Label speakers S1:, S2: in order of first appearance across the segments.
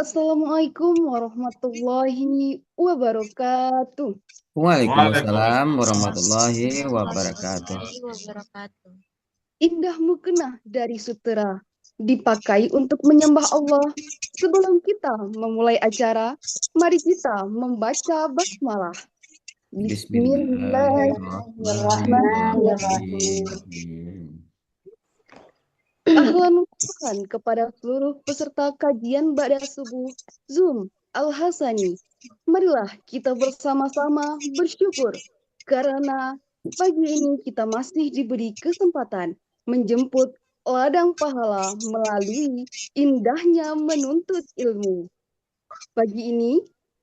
S1: Assalamualaikum warahmatullahi wabarakatuh.
S2: Waalaikumsalam warahmatullahi
S3: Waalaikumsalam
S2: wabarakatuh.
S3: warahmatullahi wabarakatuh.
S1: Indah mukena dari sutera dipakai untuk menyembah Allah. Sebelum kita memulai acara, mari kita membaca basmalah. Bismillahirrahmanirrahim.
S2: Bismillahirrahmanirrahim.
S1: Ahlan wasahlan kepada seluruh peserta kajian Ba'da Subuh Zoom Al-Hasani. Marilah kita bersama-sama bersyukur karena pagi ini kita masih diberi kesempatan menjemput ladang pahala melalui indahnya menuntut ilmu. Pagi ini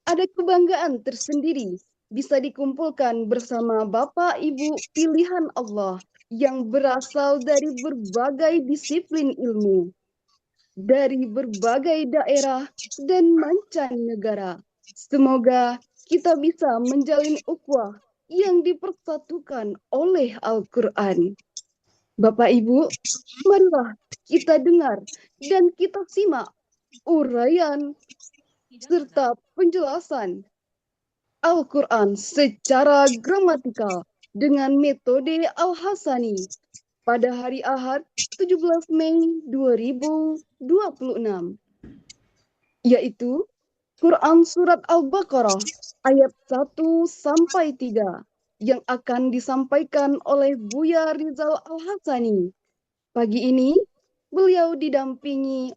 S1: ada kebanggaan tersendiri bisa dikumpulkan bersama Bapak Ibu pilihan Allah yang berasal dari berbagai disiplin ilmu, dari berbagai daerah dan mancanegara. Semoga kita bisa menjalin ukhuwah yang dipersatukan oleh Al-Quran. Bapak Ibu, marilah kita dengar dan kita simak uraian serta penjelasan Al-Quran secara gramatikal dengan metode Al-Hasani pada hari Ahad 17 Mei 2026, yaitu Quran Surat Al-Baqarah ayat 1 sampai 3 yang akan disampaikan oleh Buya Rizal Al-Hasani. Pagi ini beliau didampingi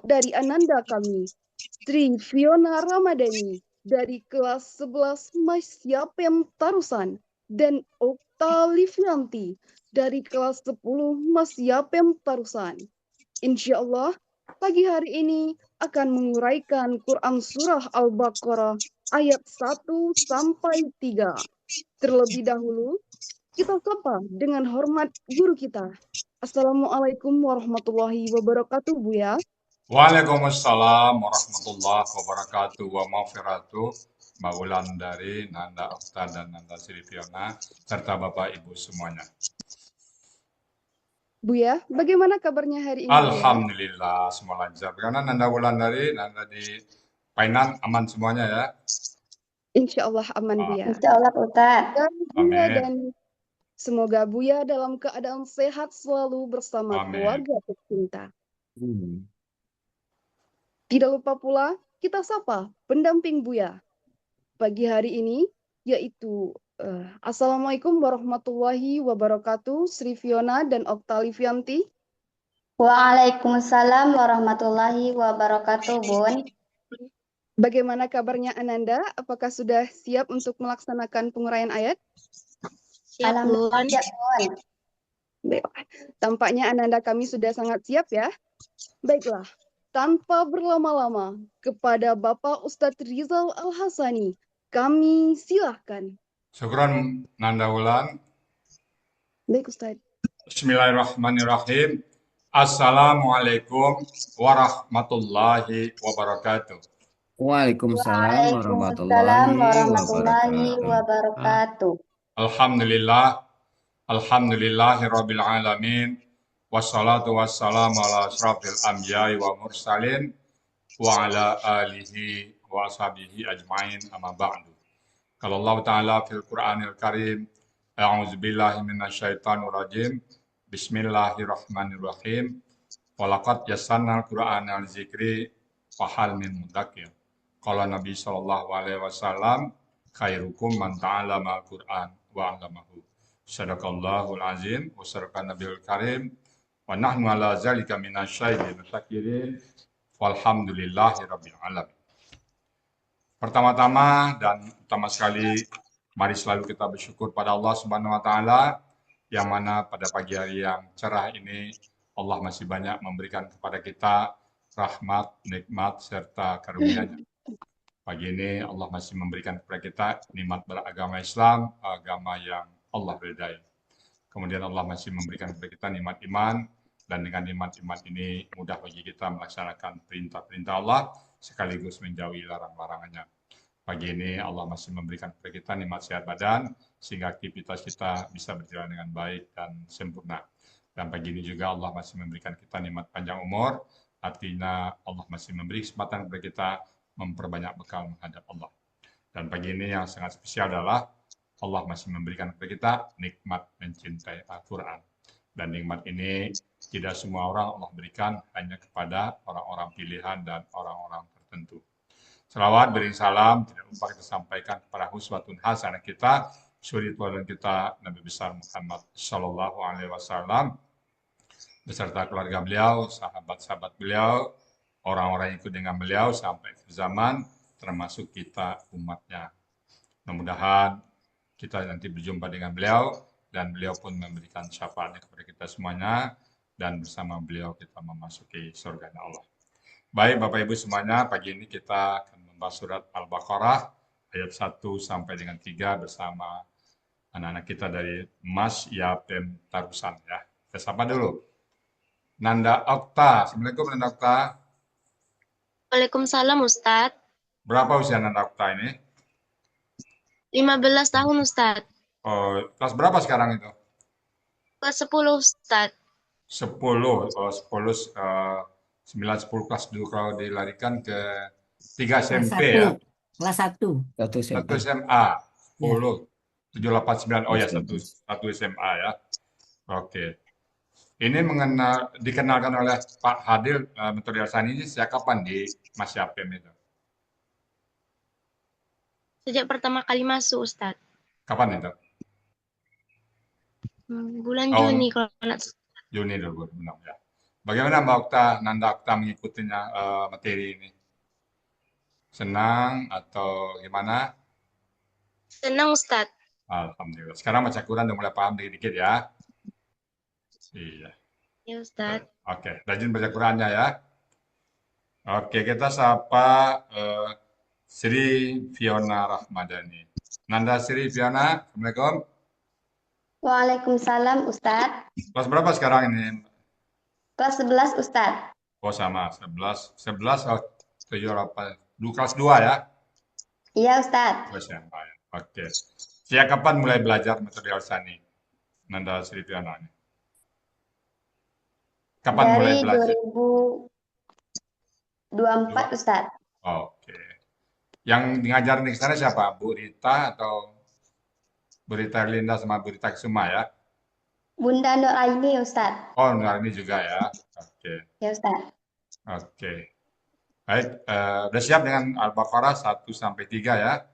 S1: dari Ananda kami, Sri Fiona Ramadhani dari kelas 11 Masyapem Tarusan dan Okta Livianti dari kelas 10 Masyapem Tarusan. Insya Allah pagi hari ini akan menguraikan Quran Surah Al-Baqarah ayat 1 sampai 3. Terlebih dahulu, kita sapa dengan hormat guru kita. Assalamualaikum warahmatullahi wabarakatuh, Buya.
S3: Waalaikumsalam warahmatullahi wabarakatuh wa maghfiratuh. Mbak Wulandari, Nanda Okta, dan Nanda Silviana, serta Bapak Ibu semuanya.
S1: Buya, bagaimana kabarnya hari ini, Buya?
S3: Alhamdulillah, semua lancar. Karena Nanda Wulandari, Nanda di Painan, aman semuanya ya?
S1: Insya Allah aman, Buya.
S4: Insya Allah, Ustaz.
S1: Dan Buya
S3: Amin.
S1: dan semoga Buya dalam keadaan sehat selalu bersama
S3: Amin.
S1: keluarga tercinta.
S2: Hmm.
S1: Tidak lupa pula kita sapa pendamping Buya pagi hari ini, yaitu Assalamualaikum warahmatullahi wabarakatuh, Sri Fiona dan Okta Livianti.
S4: Waalaikumsalam warahmatullahi wabarakatuh, Bun.
S1: Bagaimana kabarnya Ananda? Apakah sudah siap untuk melaksanakan penguraian ayat?
S3: Siap, Bun.
S4: Alhamdulillah, Bun.
S1: Baiklah. Tampaknya Ananda kami sudah sangat siap ya. Baiklah, tanpa berlama-lama kepada Bapak Ustadz Rizal Al-Hasani, kami silahkan.
S3: Syukran Nanda Wulan.
S1: Baik Ustadz.
S3: Bismillahirrahmanirrahim. Assalamualaikum warahmatullahi wabarakatuh.
S2: Waalaikumsalam
S4: Waalaikumsalam
S2: warahmatullahi
S4: warahmatullahi
S2: wabarakatuh.
S4: wabarakatuh.
S3: Alhamdulillah, alhamdulillahirabbil alamin. Wassalatu wassalamu ala asyrafil anbiya'i wa mursalin wa ala alihi wa ashabihi ajmain amma ba'du. Kalau Allah Ta'ala fil Qur'anil Karim, a'udzubillahi minasyaitonir rajim. Bismillahirrahmanirrahim. Walaqad yassarnal Qur'ana dzikri fahal min mudzakir. Qala Nabi sallallahu alaihi wasallam, khairukum man ta'allama al-Qur'an wa 'allamahu. Sadaqallahul azim wa sadaqa nabiyul karim wa nahnu ala zalika minasyaitonir musyakirin. Walhamdulillahi rabbil alamin. Pertama-tama dan utama sekali, mari selalu kita bersyukur pada Allah Subhanahu wa taala yang mana pada pagi hari yang cerah ini Allah masih banyak memberikan kepada kita rahmat, nikmat serta karunia-Nya. Pagi ini Allah masih memberikan kepada kita nikmat beragama Islam, agama yang Allah ridai. Kemudian Allah masih memberikan kepada kita nikmat iman, dan dengan nikmat iman ini mudah bagi kita melaksanakan perintah-perintah Allah sekaligus menjauhi larang-larangannya. Pagi ini Allah masih memberikan kepada kita nikmat sehat badan sehingga aktivitas kita bisa berjalan dengan baik dan sempurna. Dan pagi ini juga Allah masih memberikan kita nikmat panjang umur artinya Allah masih memberi kesempatan kepada kita memperbanyak bekal menghadap Allah. Dan pagi ini yang sangat spesial adalah Allah masih memberikan kepada kita nikmat mencintai Al-Quran. Dan nikmat ini tidak semua orang Allah berikan, hanya kepada orang-orang pilihan dan orang-orang tertentu. Selawat beri salam tidak lupa kita sampaikan kepada uswatun hasanah kita, suri teladan kita Nabi besar Muhammad Shallallahu Alaihi Wasallam beserta keluarga beliau, sahabat-sahabat beliau, orang-orang yang ikut dengan beliau sampai akhir zaman, termasuk kita umatnya. Mudah-mudahan kita nanti berjumpa dengan beliau dan beliau pun memberikan syafaatnya kepada kita semuanya dan bersama beliau kita memasuki surga Allah. Baik Bapak Ibu semuanya, pagi ini kita akan membahas surat Al-Baqarah ayat 1 sampai dengan 3 bersama anak-anak kita dari Mas Yapem Tarusan ya. Kita sapa dulu. Nanda Okta. Assalamualaikum Nanda Okta.
S5: Waalaikumsalam Ustadz.
S3: Berapa usia Nanda Okta ini?
S5: 15 tahun Ustadz.
S3: Oh, kelas berapa sekarang itu?
S5: Kelas 10 Ustadz.
S3: 10. Oh, 10 9 10 kelas dulu kalau dilarikan ke 3 SMP ya.
S6: Kelas 1.
S3: 1 SMA. 10. 7 8 9. Oh ya, 1 SMA ya. Oke. Ini dikenalkan oleh Pak Hadil Metode Alsani ini sejak kapan di Mas Yapem itu?
S5: Sejak pertama kali masuk Ustadz.
S3: Kapan itu?
S5: Bulan
S3: Tahun
S5: Juni kalau nggak salah.
S3: Juni 2006 ya. Bagaimana Mbak Okta, Nanda Okta mengikutinya materi ini? Senang atau gimana?
S5: Senang Ustadz.
S3: Alhamdulillah. Sekarang baca Quran udah mulai paham dikit-dikit ya. Iya.
S5: Ya Ustadz.
S3: Oke, rajin baca Qurannya ya. Oke, kita sapa Sri Fiona Rahmadani. Nanda Sri Fiona, Assalamualaikum.
S4: Waalaikumsalam Ustadz.
S3: Kelas berapa sekarang ini?
S4: Kelas 11 Ustadz.
S3: Oh sama, 11. 11, oh 7, 8. Kelas 2 ya?
S4: Iya Ustadz.
S3: Oh, SMA ya. Oke. Sejak kapan mulai belajar metode Alsani? Nanda Sri Fiona ini. Kapan mulai
S4: Dari
S3: belajar?
S4: 2024 Ustadz.
S3: Oke. Yang ngajar di sana siapa? Bu Rita atau Bu Rita Linda sama Bu Rita Kusuma ya?
S4: Bunda Nur Aini Ustadz.
S3: Oh, Nur ini juga ya. Oke.
S4: Ya Ustadz.
S3: Oke. Baik, udah siap dengan Al-Baqarah 1 sampai 3 ya.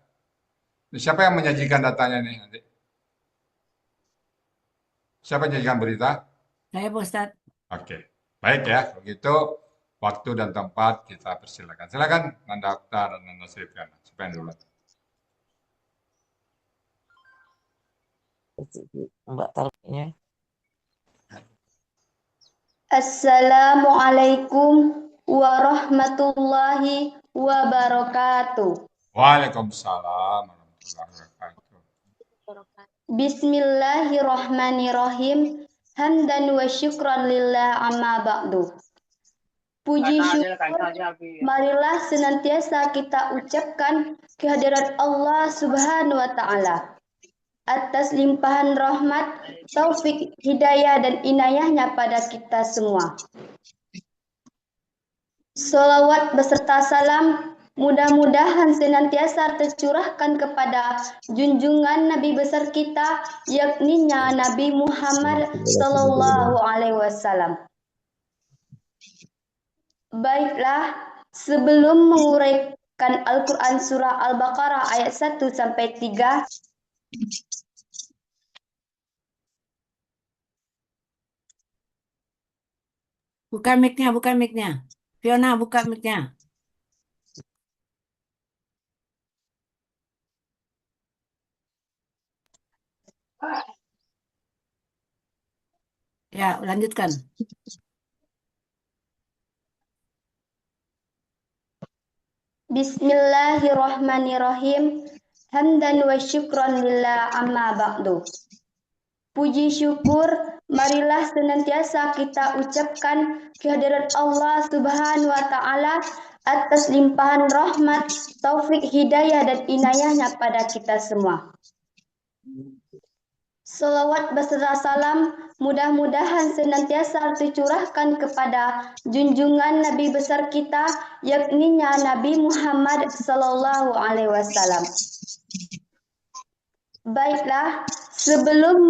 S3: Siapa yang menyajikan datanya nih nanti? Siapa yang menyajikan berita?
S6: Saya Pak Ustadz.
S3: Oke. Baik ya, begitu waktu dan tempat kita persilakan. Silakan Nanda Okta dan Nanda Sri Fiona. Siapa yang dulu?
S7: Mbak taruhnya.
S4: Assalamualaikum warahmatullahi wabarakatuh.
S3: Waalaikumsalam warahmatullahi wabarakatuh.
S4: Bismillahirrahmanirrahim. Hamdan wa syukran lillah amma ba'du. Puji syukur marilah senantiasa kita ucapkan kehadirat Allah Subhanahu wa taala atas limpahan rahmat, taufik, hidayah dan inayahnya pada kita semua. Salawat beserta salam mudah-mudahan senantiasa tercurahkan kepada junjungan Nabi besar kita, yakni Nabi Muhammad Sallallahu Alaihi Wasallam. Baiklah, sebelum menguraikan Al-Quran Surah Al-Baqarah ayat 1 sampai 3,
S6: Buka mic-nya. Fiona, buka mic-nya. Ya, lanjutkan.
S4: Bismillahirrahmanirrahim. Hamdan wa syukran lillah amma ba'du. Puji syukur marilah senantiasa kita ucapkan kehadirat Allah Subhanahu wa taala atas limpahan rahmat, taufik, hidayah dan inayahnya pada kita semua. Salawat beserta salam mudah-mudahan senantiasa tercurahkan kepada junjungan Nabi besar kita, yakni Nabi Muhammad Sallallahu Alaihi Wasallam. Baiklah, sebelum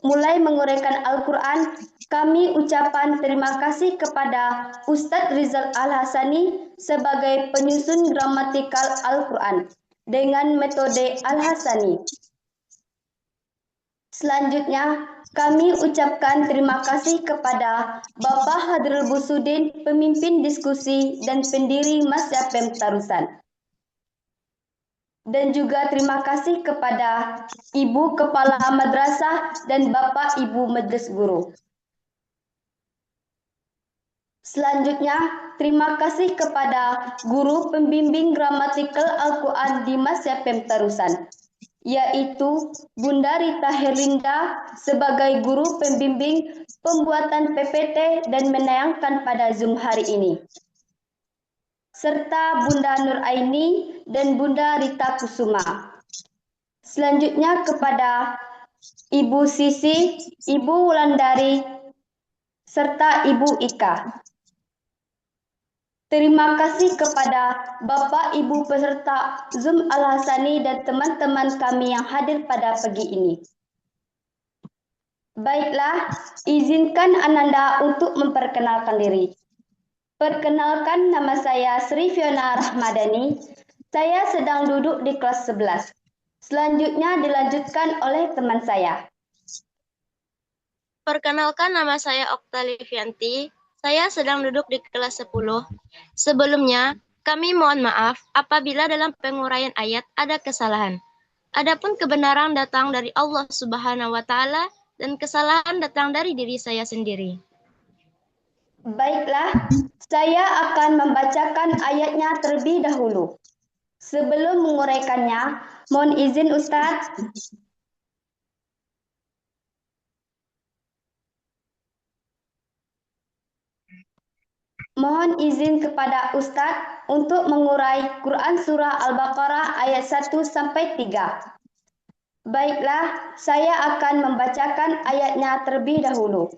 S4: mulai menguraikan Al-Quran, kami ucapan terima kasih kepada Ustadz Rizal Al-Hasani sebagai penyusun gramatikal Al-Quran dengan metode Al-Hasani. Selanjutnya, kami ucapkan terima kasih kepada Bapak Hadrul Busudin, pemimpin diskusi dan pendiri Masya Pemtarusan. Dan juga terima kasih kepada Ibu Kepala Madrasah dan Bapak Ibu Majelis Guru. Selanjutnya, terima kasih kepada Guru Pembimbing Gramatikal Al-Quran di Masya Pemtarusan, yaitu Bunda Rita Herlinda sebagai Guru Pembimbing Pembuatan PPT dan menayangkan pada Zoom hari ini, serta Bunda Nur Aini dan Bunda Rita Kusuma. Selanjutnya kepada Ibu Sisi, Ibu Wulandari, serta Ibu Ika. Terima kasih kepada Bapak Ibu peserta Zoom Al-Hasani dan teman-teman kami yang hadir pada pagi ini. Baiklah, izinkan Ananda untuk memperkenalkan diri. Perkenalkan, nama saya Sri Fiona Rahmadani. Saya sedang duduk di kelas 11. Selanjutnya dilanjutkan oleh teman saya.
S5: Perkenalkan, nama saya Okta Livianti. Saya sedang duduk di kelas 10. Sebelumnya, kami mohon maaf apabila dalam penguraian ayat ada kesalahan. Adapun kebenaran datang dari Allah Subhanahu wa Ta'ala dan kesalahan datang dari diri saya sendiri.
S4: Baiklah, saya akan membacakan ayatnya terlebih dahulu. Sebelum menguraikannya, mohon izin Ustadz. Mohon izin kepada Ustadz untuk mengurai Quran Surah Al-Baqarah ayat 1 sampai 3. Baiklah, saya akan membacakan ayatnya terlebih dahulu.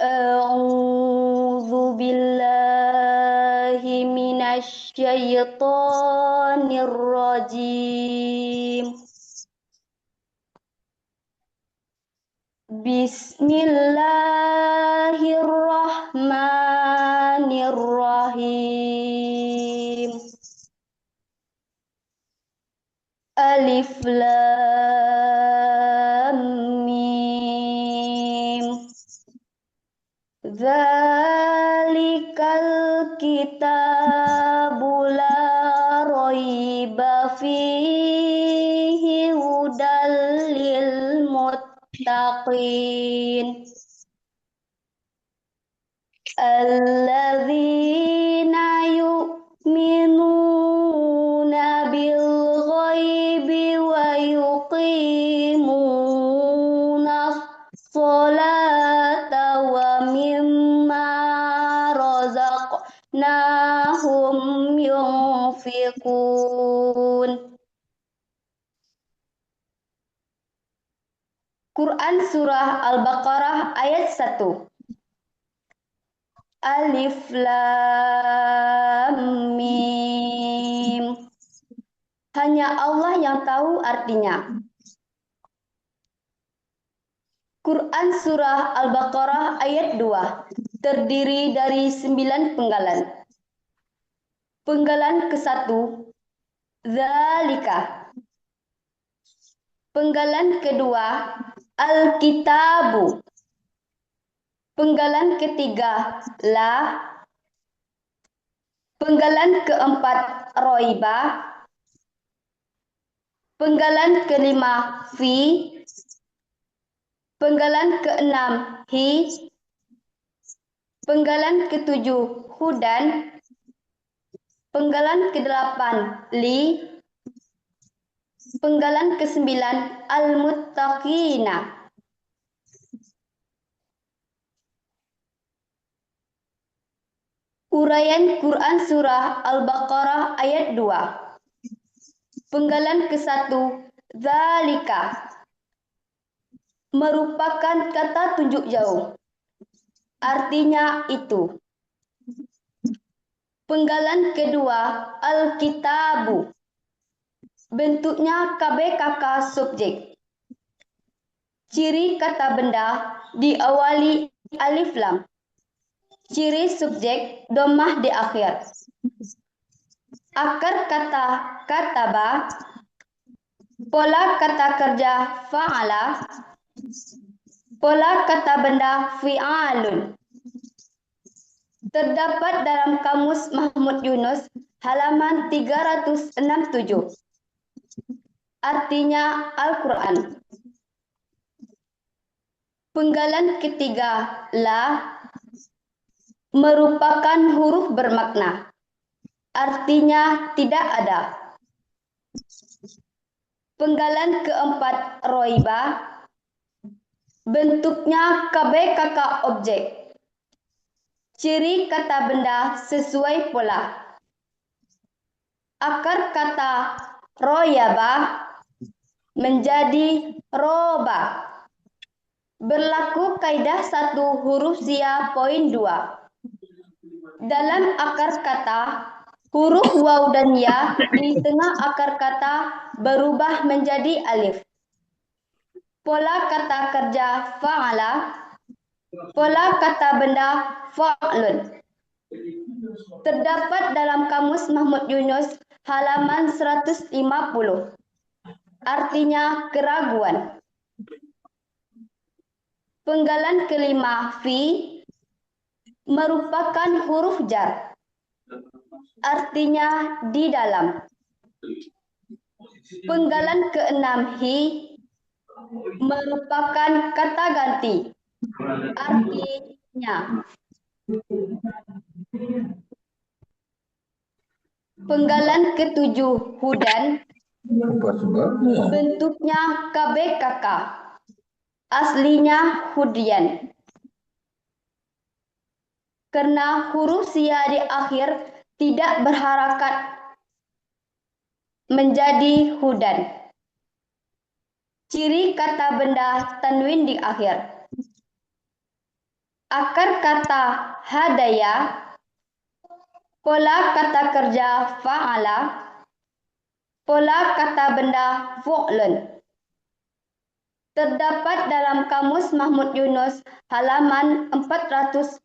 S4: A'udzu billahi minasyaitonir rajim. Bismillahirrahmanirrahim. Alif Lam Mim. Zalikal kitabu la raiba fihi hudal lil muttaqin alladzina yu'minuna bil ghaibi wa yuqimuna sholata wa mimma razaqnahum yunfiqun. Quran Surah Al-Baqarah ayat 1. Alif Lam Mim. Hanya Allah yang tahu artinya. Quran Surah Al-Baqarah ayat 2 terdiri dari 9 penggalan. Penggalan ke-1, Zalika. Penggalan kedua, Al-Kitabu. Penggalan ketiga, La. Penggalan keempat, Roiba. Penggalan kelima, Fi. Penggalan keenam, Hi. Penggalan ketujuh, Hudan. Penggalan kedelapan, Li. Penggalan ke-9, Al-Muttaqina. Uraian Quran Surah Al-Baqarah ayat 2. Penggalan ke-1, Zalika merupakan kata tunjuk jauh. Artinya itu. Penggalan kedua, Alkitabu. Bentuknya KBKK subjek. Ciri kata benda diawali alif lam. Ciri subjek dhammah di akhir. Akar kata kataba. Pola kata kerja fa'ala. Pola kata benda fi'alun. Terdapat dalam Kamus Mahmud Yunus halaman 367. Artinya Al-Quran. Penggalan ketiga, la, merupakan huruf bermakna. Artinya tidak ada. Penggalan keempat, roiba, bentuknya KBKK objek. Ciri kata benda sesuai pola. Akar kata royaba menjadi roba. Berlaku kaidah 1 huruf zia poin 2. Dalam akar kata, huruf waw dan ya di tengah akar kata berubah menjadi alif. Pola kata kerja fa'ala. Pola kata benda fa'lun. Terdapat dalam Kamus Mahmud Yunus halaman 150. Artinya keraguan. Penggalan kelima, fi, merupakan huruf jar. Artinya di dalam. Penggalan keenam, hi, merupakan kata ganti. Artinya. Penggalan ketujuh, hudan, bentuknya KBKK. Aslinya hudian. Karena huruf sia di akhir tidak berharakat menjadi hudan. Ciri kata benda tanwin di akhir. Akar kata hadaya. Pola kata kerja fa'ala. Pola kata benda fu'lun. Terdapat dalam Kamus Mahmud Yunus halaman 480.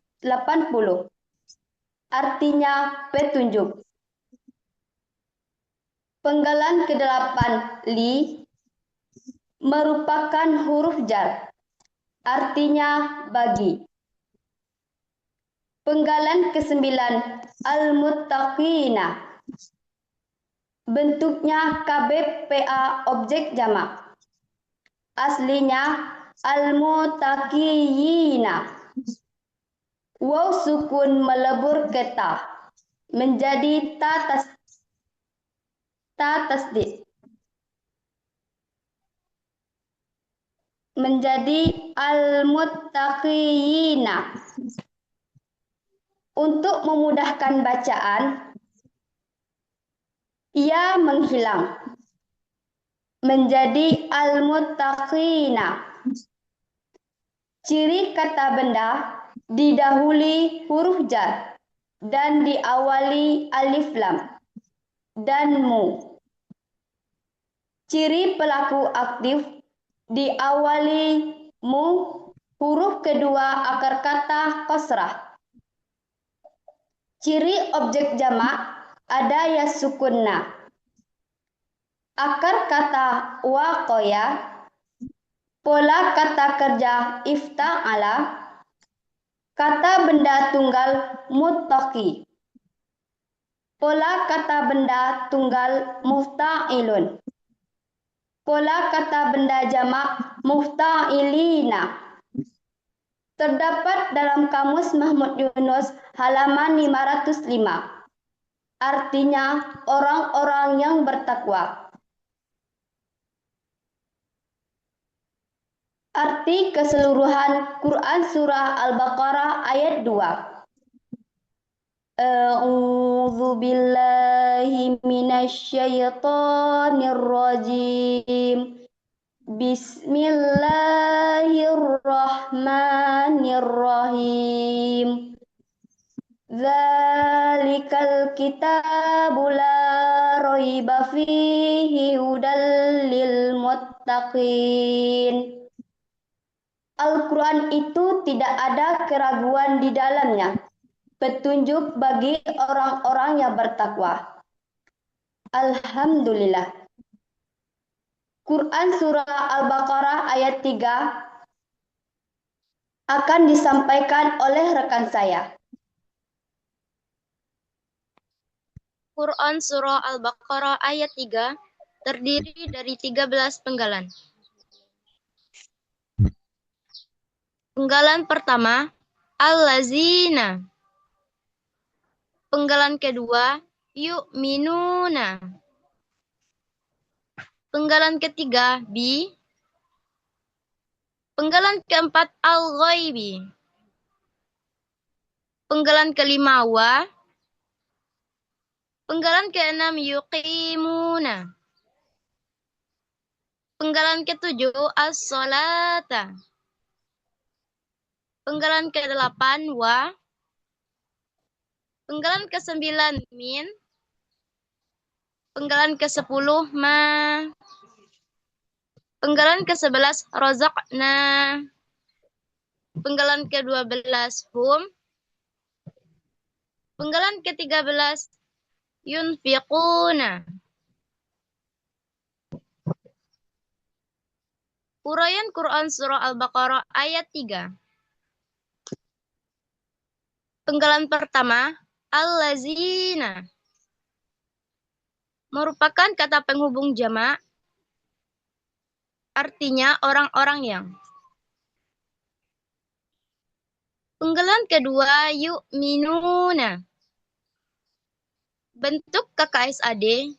S4: Artinya petunjuk. Penggalan ke-8, li, merupakan huruf jar. Artinya bagi. Penggalan ke-9, al-muttaqina. Bentuknya KBPA objek jamak. Aslinya al-muttaqiyina. Waw sukun melebur ke ta menjadi ta tasdid. Menjadi al-muttaqiyina. Untuk memudahkan bacaan, ia menghilang menjadi al-muttaqina. Ciri kata benda didahului huruf jar dan diawali alif lam dan mu. Ciri pelaku aktif diawali mu, huruf kedua akar kata qasrah. Ciri objek jamak ada ya sukunna. Akar kata waqoya. Pola kata kerja ifta'ala. Kata benda tunggal muttaqi. Pola kata benda tunggal mufta'ilun. Pola kata benda jamak mufta'ilina. Terdapat dalam Kamus Mahmud Yunus halaman 505. Artinya orang-orang yang bertakwa. Arti keseluruhan Quran Surah Al-Baqarah ayat 2. A'udzu billahi minasyaitonir rajim. Bismillahirrahmanirrahim. Dzalikal kitabu la raiba fihi hudal lil muttaqin. Al-Quran itu tidak ada keraguan di dalamnya. Petunjuk bagi orang-orang yang bertakwa. Alhamdulillah. Quran Surah Al-Baqarah ayat 3 akan disampaikan oleh rekan saya.
S5: Quran Surah Al-Baqarah ayat 3 terdiri dari 13 penggalan. Penggalan pertama, Al-Lazina. Penggalan kedua, Yu'minuna. Penggalan ketiga, Bi. Penggalan keempat, Al-Ghaibi. Penggalan kelima, Wa. Penggalan keenam, Yuqimuna. Penggalan ketujuh, As-Salata. Penggalan ke-8, Wa. Penggalan ke-9, Min. Penggalan ke-10, Ma. Penggalan ke-11, Razaqna. Penggalan ke-12, Hum. Penggalan ke-13, Yunfiquna. Uraian Quran Surah Al-Baqarah ayat 3. Penggalan pertama, Al-Lazina. Merupakan kata penghubung jamak, artinya orang-orang yang. Penggalan kedua, Yu'minuna. Bentuk KKSAD.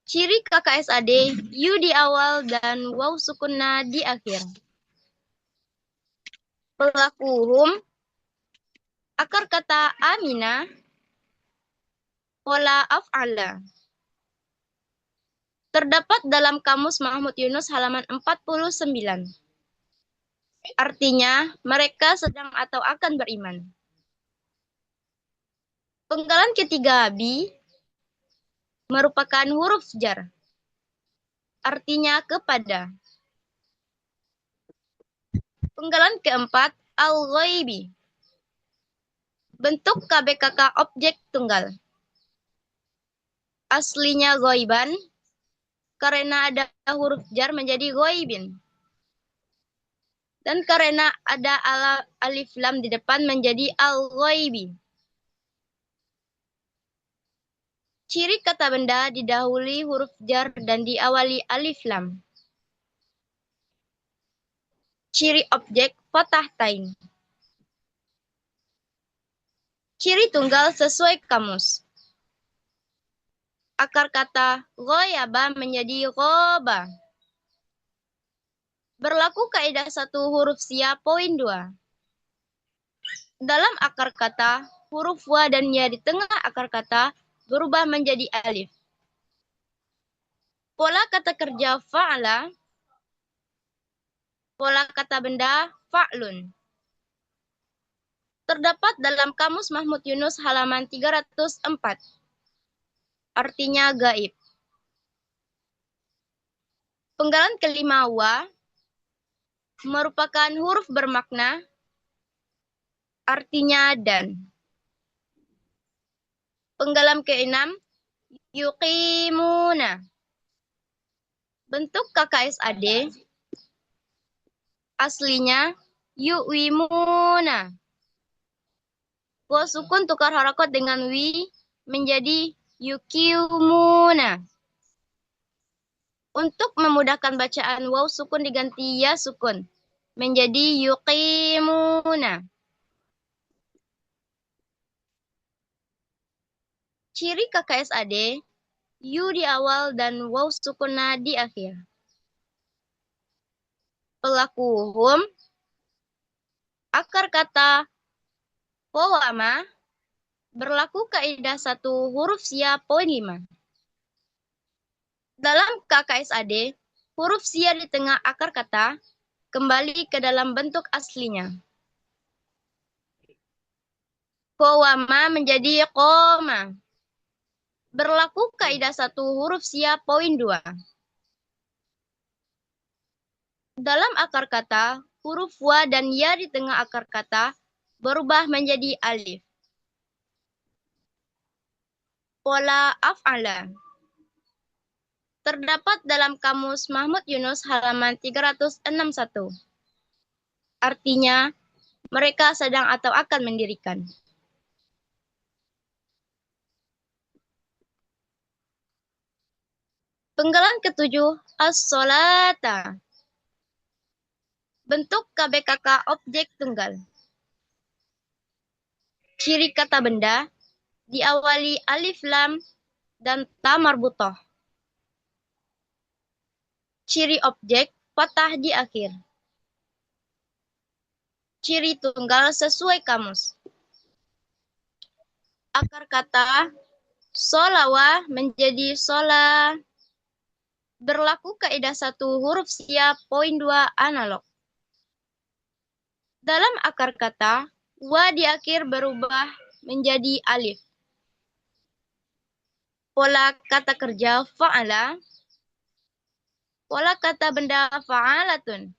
S5: Ciri KKSAD, yu di awal dan waw sukunna di akhir. Pelaku akar kata amina, pola af'ala. Terdapat dalam Kamus Mahmud Yunus halaman 49. Artinya, mereka sedang atau akan beriman. Penggalan ketiga, bi, merupakan huruf jar. Artinya kepada. Penggalan keempat, al-ghaibi. Bentuk KBKK objek tunggal. Aslinya ghaiban, karena ada huruf jar menjadi ghaibin. Dan karena ada alif lam di depan menjadi al-ghaibi. Ciri kata benda didahului huruf jar dan diawali alif lam. Ciri objek fathah tain. Ciri tunggal sesuai kamus. Akar kata ghoyaba menjadi ghoba. Berlaku kaidah satu huruf sia poin 2. Dalam akar kata, huruf wa dan ya di tengah akar kata berubah menjadi alif. Pola kata kerja fa'ala. Pola kata benda fa'lun. Terdapat dalam Kamus Mahmud Yunus halaman 304. Artinya gaib. Penggalan kelima wa merupakan huruf bermakna, artinya dan. Penggalan keenam, yuqimuna. Bentuk KKSAD, aslinya yu'wimuna. Wa sukun tukar harokat dengan wi menjadi yuqimuna. Untuk memudahkan bacaan waw sukun diganti ya sukun menjadi yuqimuna. Ciri KKSAD, yu di awal dan waw sukunna di akhir. Pelaku hum, akar kata wawama Berlaku kaidah 1 huruf sia poin 5. Dalam KKSAD, huruf sia di tengah akar kata kembali ke dalam bentuk aslinya. Qawama menjadi qoma. Berlaku kaidah 1 huruf sia poin 2. Dalam akar kata, huruf wa dan ya di tengah akar kata berubah menjadi alif. Pola af'ala. Terdapat dalam Kamus Mahmud Yunus halaman 361. Artinya, mereka sedang atau akan mendirikan. Penggalan ketujuh, as-sholata. Bentuk KBKK objek tunggal. Ciri kata benda diawali alif lam dan ta marbutoh. Ciri objek fathah di akhir. Ciri tunggal sesuai kamus. Akar kata solawa menjadi sola. Berlaku kaidah 1 huruf sia poin 2 analog. Dalam akar kata, wa di akhir berubah menjadi alif. Pola kata kerja fa'ala. Pola kata benda fa'alatun.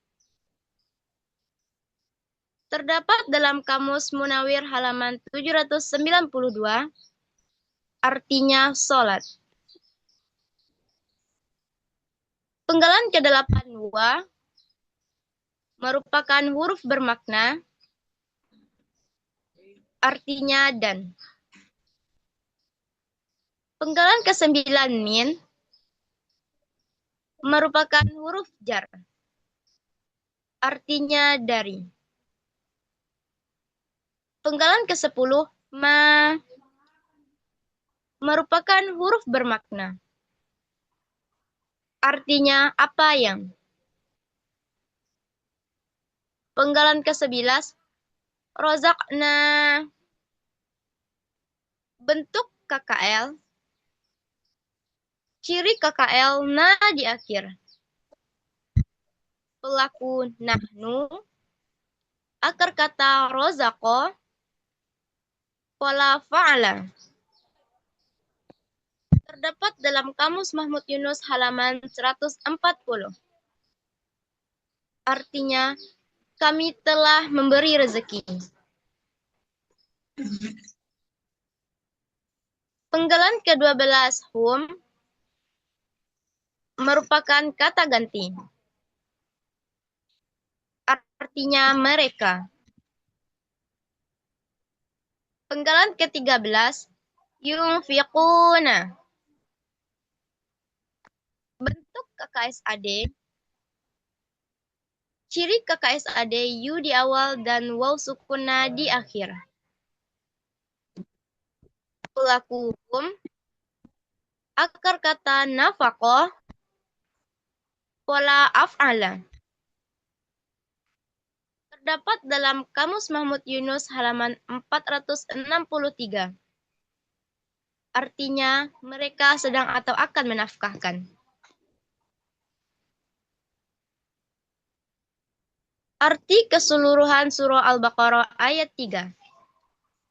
S5: Terdapat dalam Kamus Munawir halaman 792, artinya sholat. Penggalan ke-8 wa merupakan huruf bermakna, artinya dan. Penggalan ke-9 min merupakan huruf jar, artinya dari. Penggalan ke-10 ma merupakan huruf bermakna, artinya apa yang. Penggalan ke-11 rozakna. Bentuk KKL. Ciri KKL na di akhir. Pelaku nahnu. Akar kata rozako. Pola fa'ala. Terdapat dalam Kamus Mahmud Yunus halaman 140. Artinya, kami telah memberi rezeki. Penggalan ke-12 hum merupakan kata ganti. Artinya mereka. Penggalan ke-13 yunfiquna. Bentuk KKSAD. Ciri KKSAD yu di awal dan waw sukuna di akhir. Pelaku hukum. Akar kata nafaqah. Pola af'ala. Terdapat dalam Kamus Mahmud Yunus halaman 463. Artinya, mereka sedang atau akan menafkahkan. Arti keseluruhan surah Al-Baqarah ayat 3.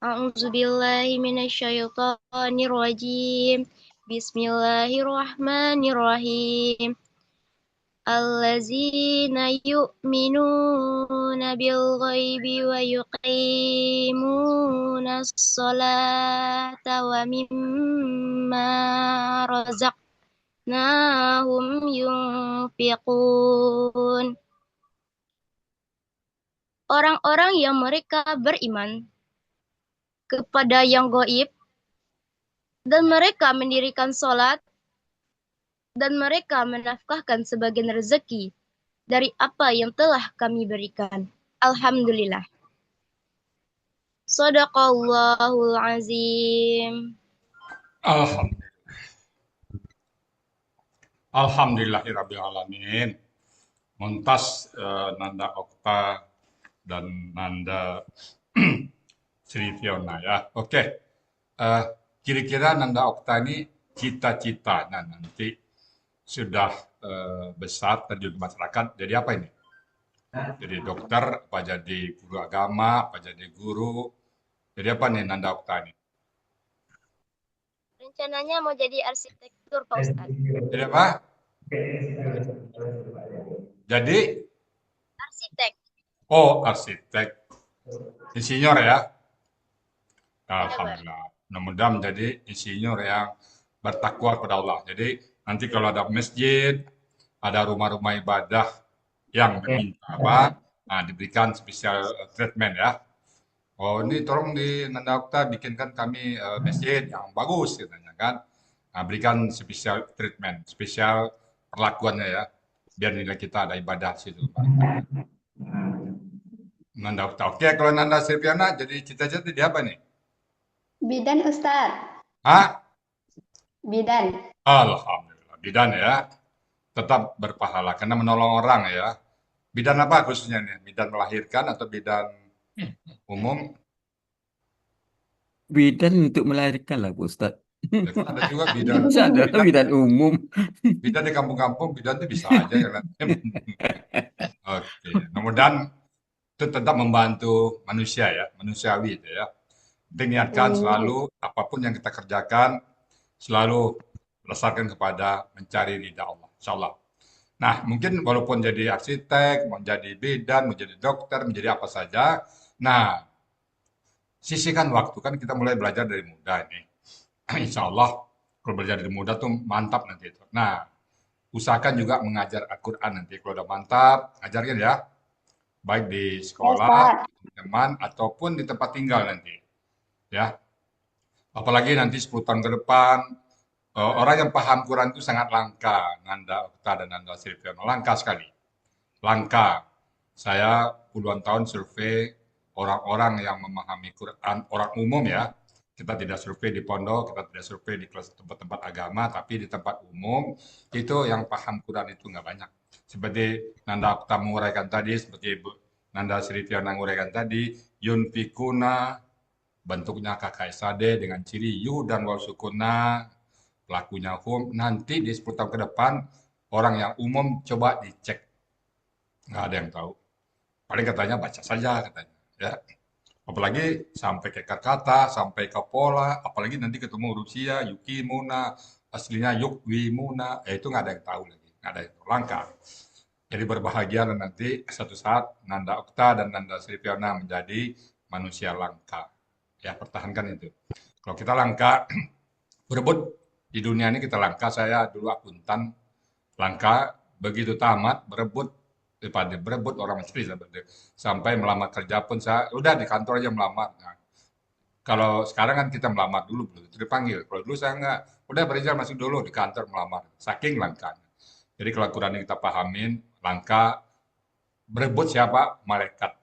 S5: A'udzubillahi minasyaitonir rajim. Bismillahirrahmanirrahim. Allazina yu'minuna bil ghaibi wa yuqimunas salata wa mimma razaqnahum yunfiqun. Orang-orang yang mereka beriman kepada yang gaib dan mereka mendirikan salat dan mereka menafkahkan sebagian rezeki dari apa yang telah kami berikan. Alhamdulillah. Shadaqallahul azim.
S3: Alhamdulillahirabbil alamin. Muntas Nanda Okta dan Nanda Sri Fiona ya. Oke. kira-kira Nanda Okta ini cita-cita nanti sudah besar terjun ke masyarakat, jadi apa ini? Jadi dokter, apa jadi guru agama, apa jadi guru, jadi apa nih Nanda Okta ini?
S5: Rencananya mau jadi arsitektur, Pak Ustadz.
S3: Jadi apa? Jadi,
S5: Arsitek.
S3: oh arsitek, insinyur ya? Alhamdulillah. Mudah-mudahan menjadi insinyur yang bertakwa kepada Allah. Jadi nanti kalau ada masjid, ada rumah-rumah ibadah yang meminta apa, nah, diberikan spesial treatment ya. Oh ini tolong di Nanda Okta bikinkan kami masjid yang bagus katanya kan. Nah, berikan spesial treatment, spesial perlakuannya ya. Biar nilai kita ada ibadah situ. Nanda Okta. Oke, kalau Nanda Silviana jadi cita-cita di apa nih?
S4: Bidan Ustadz.
S3: Hah?
S4: Bidan.
S3: Alhamdulillah. Bidan ya. Tetap berpahala karena menolong orang ya. Bidan apa khususnya nih? Bidan melahirkan atau bidan umum?
S2: Bidan untuk melahirkan lah, Pak Ustadz.
S3: Ya, kan ada juga bidan.
S2: Bisa ada bidan umum.
S3: Bidan di kampung-kampung, bidan itu bisa aja ya. Oke, mudah-mudahan itu tetap membantu manusia ya, manusiawi itu ya. Niatkan selalu apapun yang kita kerjakan selalu berdasarkan kepada mencari ridha Allah, insya Allah. Nah, mungkin walaupun jadi arsitek, menjadi bidan, menjadi dokter, menjadi apa saja. Nah, sisihkan waktu kan kita mulai belajar dari muda ini. Insya Allah kalau belajar dari muda tuh mantap nanti itu. Nah, usahakan juga mengajar Al-Quran nanti. Kalau udah mantap, ajarkan ya. Baik di sekolah, teman, ataupun di tempat tinggal nanti. Ya. Apalagi nanti 10 tahun ke depan, orang yang paham Quran itu sangat langka. Nanda Okta dan Nanda Silviana. Langka sekali. Langka. Saya puluhan tahun survei orang-orang yang memahami Quran, orang umum ya. Kita tidak survei di pondok, kita tidak survei di kelas tempat-tempat agama, tapi di tempat umum, itu yang paham Quran itu nggak banyak. Seperti Nanda Okta menguraikan tadi, seperti Ibu Nanda Silviana menguraikan tadi, yunfikuna, bentuknya KKSAD dengan ciri yu dan wal sukuna, pelakunya hum, nanti di 10 tahun ke depan, orang yang umum coba dicek. Nggak ada yang tahu. Paling katanya baca saja katanya. Ya. Apalagi sampai ke kata, sampai ke pola, apalagi nanti ketemu Rusia, Yukimuna, aslinya Yukwimuna, itu nggak ada yang tahu lagi, nggak ada yang tahu. Langka. Jadi berbahagia dan nanti satu saat Nanda Okta dan Nanda Silviana menjadi manusia langka. Ya, pertahankan itu. Kalau kita langka, berebut di dunia ini kita langka. Saya dulu akuntan, langka, begitu tamat, berebut orang mencari sampai melamar kerja pun saya udah di kantor aja melamar. Nah, kalau sekarang kan kita melamar dulu belum itu dipanggil. Kalau dulu saya enggak, udah berizin masuk dulu di kantor melamar. Saking langkanya. Jadi kalau Quran yang kita pahamin, langka, berebut siapa? Malaikat.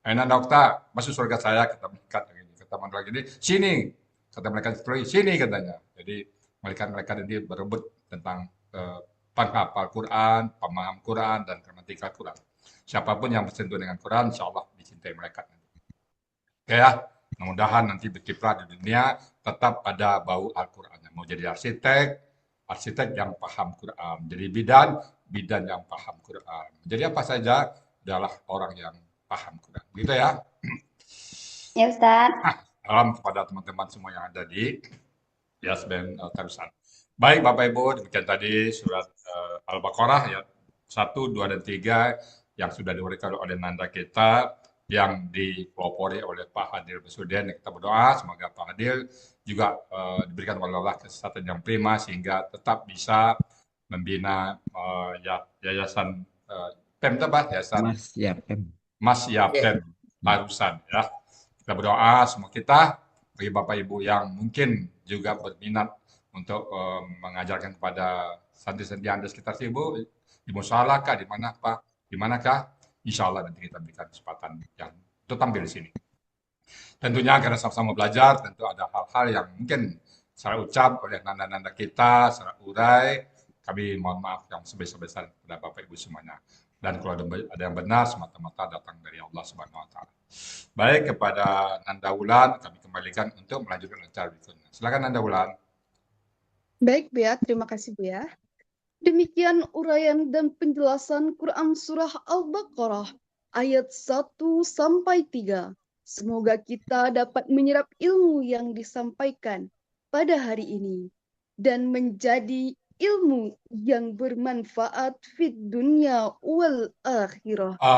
S3: Enak dokter, masuk surga saya kata malaikat begini. Kata malaikat ini, sini. Kata malaikat sini katanya. Jadi malaikat-malaikat ini berebut tentang penghafal Quran, pemaham Quran, dan gramatikal Quran. Siapapun yang bersentuh dengan Quran, insya Allah dicintai malaikat. Oke ya, mudah-mudahan nanti berkiprah di dunia tetap ada bau Al-Quran. Mau jadi arsitek, arsitek yang paham Quran. Jadi bidan, bidan yang paham Quran. Jadi apa saja adalah orang yang paham Quran. Begitu ya.
S4: Ya Ustaz.
S3: Salam kepada teman-teman semua yang ada di Yasben Tarusan. Baik Bapak Ibu, demikian tadi surat Al-Baqarah ya 1, 2, dan 3 yang sudah diuraikan oleh Nanda kita yang dipelopori oleh Pak Hadil Basudin. Kita berdoa semoga Pak Hadil juga diberikan oleh Allah kesehatan yang prima sehingga tetap bisa membina yayasan PEM yayasan Mas Yapem Tarusan ya. Kita berdoa semua kita bagi Bapak Ibu yang mungkin juga berminat untuk mengajarkan kepada santri-santri Anda sekitar Ibu, di musola kah, di mana Pak, di manakah, insya Allah nanti kita berikan kesempatan yang untuk tampil di sini. Tentunya karena sama-sama belajar, tentu ada hal-hal yang mungkin secara ucap oleh nanda-nanda kita, secara urai, kami mohon maaf yang sebesar-besar kepada Bapak Ibu semuanya. Dan kalau ada yang benar, semata-mata datang dari Allah Subhanahu Wa Taala. Baik kepada Nanda Wulan, kami kembalikan untuk melanjutkan acara berikutnya. Silakan Anda ulang.
S1: Baik, Bea. Terima kasih, Bea. Demikian uraian dan penjelasan Quran Surah Al-Baqarah ayat 1 sampai 3. Semoga kita dapat menyerap ilmu yang disampaikan pada hari ini dan menjadi ilmu yang bermanfaat fid dunya wal akhirah.